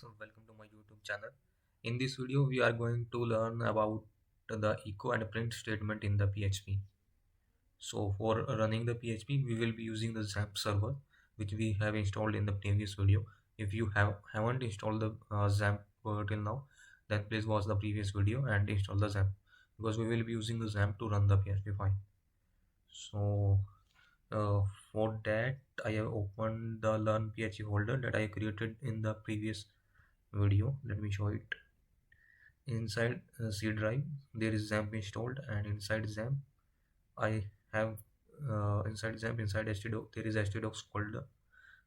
welcome to my YouTube channel. In this video we are going to learn about the echo and print statement in the PHP. So for running the PHP we will be using the XAMPP server which we have installed in the previous video. If you haven't installed the XAMPP till now, then please watch the previous video and install the XAMPP, because we will be using the XAMPP to run the PHP file. So uh, for that I have opened the L1-PHP folder that I created in the previous video. Let me show it. Inside C drive there is XAMPP installed, and inside XAMPP I have inside XAMPP, inside htdocs, there is htdocs folder.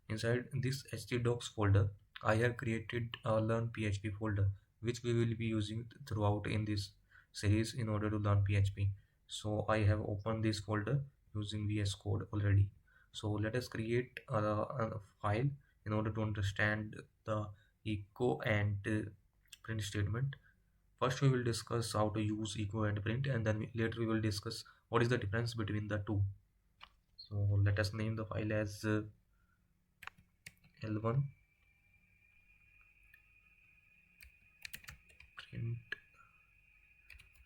Inside this htdocs folder I have created a L1-PHP folder which we will be using throughout in this series in order to learn PHP. So I have opened this folder using VS Code already. So let us create a file in order to understand the echo and print statement. First we will discuss how to use echo and print, and then later we will discuss what is the difference between the two. So let us name the file as L1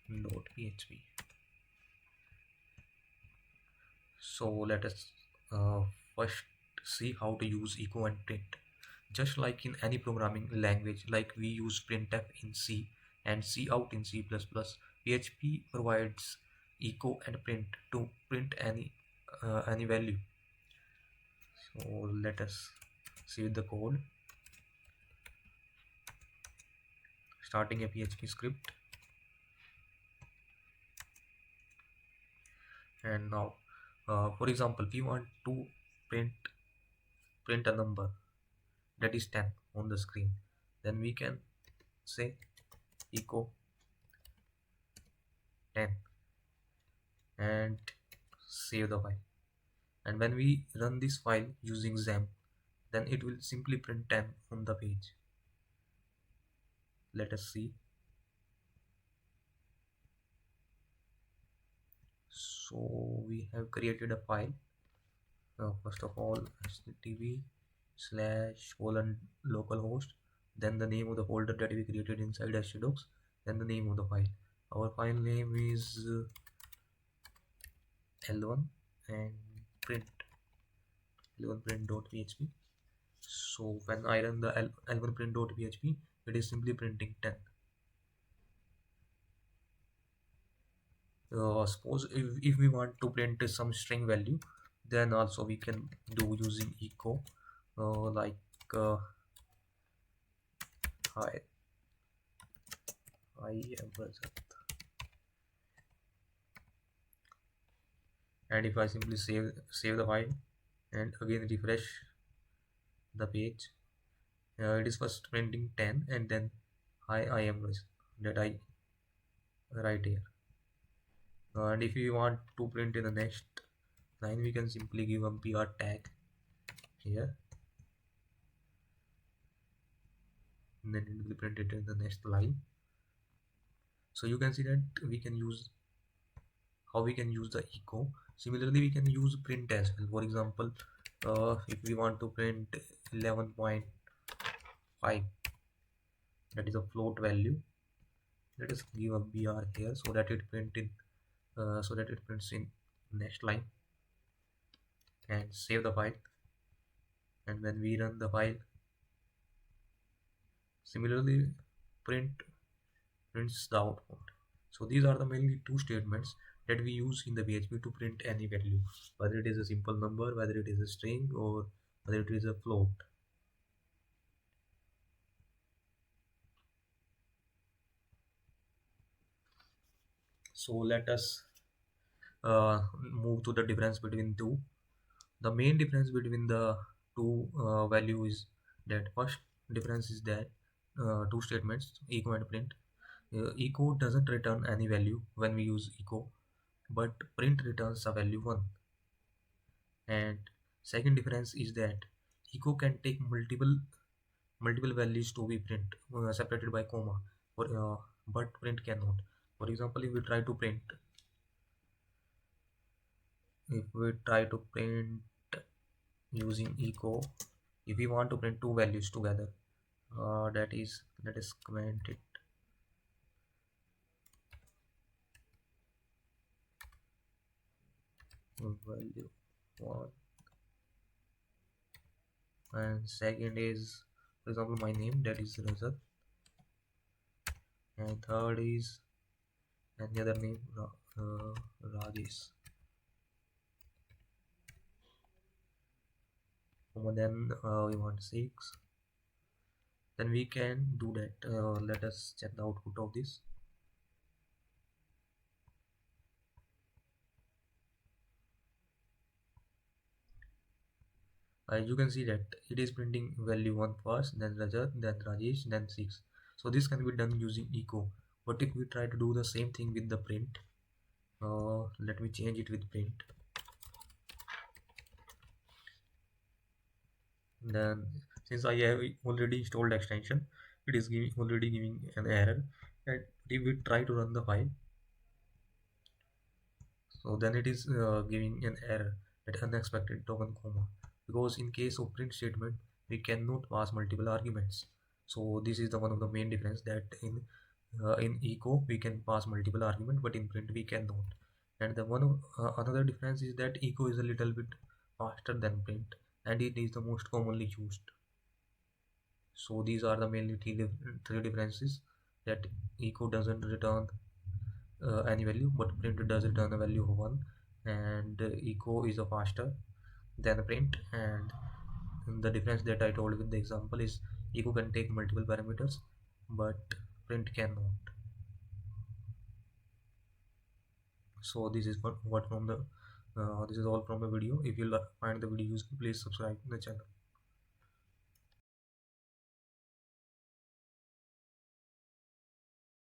print.php. So let us first see how to use echo and print. Just like in any programming language, like we use printf in C and cout in C++, PHP provides echo and print to print any value. So let us see the code. Starting a PHP script, and now for example we want to print a number that is 10 on the screen, then we can say echo 10 and save the file. And when we run this file using XAMPP, then it will simply print 10 on the page. Let us see. So we have created a file. First of all, http/:localhost, then the name of the folder that we created inside htdocs, then the name of the file. Our file name is L1 and print L1print.php. So when I run the L1print.php, it is simply printing 10. Suppose if we want to print some string value, then also we can do using echo, like hi, I am Rajat. And if I simply save the file and again refresh the page, it is first printing 10 and then hi, I am Rajat, that I write here. And if you want to print in the next line, we can simply give a br tag here, and then it will be printed in the next line. So you can see that we can use how we can use the echo. Similarly, we can use print as well. For example, if we want to print 11.5, that is a float value, let us give a br here so that it prints in next line, and save the file. And when we run the file, similarly prints the output. So these are the mainly two statements that we use in the PHP to print any value, whether it is a simple number, whether it is a string, or whether it is a float. So let us move to the difference between two. The main difference between the two value is that first difference is that two statements, echo and print. Echo doesn't return any value when we use echo, but print returns a value 1. And second difference is that echo can take multiple values to be print separated by comma, but print cannot. For example, if we try to print using echo, if we want to print two values together, that is, let us comment it, value 1, and second is, for example, my name, that is Rajat, and third is any other name, Rajesh. Then we want 6, then we can do that. Let us check the output of this. You can see that it is printing value 1 first, then Rajat, then Rajesh, then 6. So this can be done using echo. But if we try to do the same thing with the print, let me change it with print. Then since I have already installed extension, it is already giving an error. And if we try to run the file, so then it is giving an error, that unexpected token comma, because in case of print statement we cannot pass multiple arguments. So this is the one of the main difference, that in echo we can pass multiple argument, but in print we cannot. And the another difference is that echo is a little bit faster than print, and it is the most commonly used. So these are the mainly three differences, that echo doesn't return any value, but print does return a value of 1, and echo is a faster than print. And the difference that I told with the example is echo can take multiple parameters, but print cannot. So this is what from the this is all from the video. If you find the video useful, please subscribe to the channel.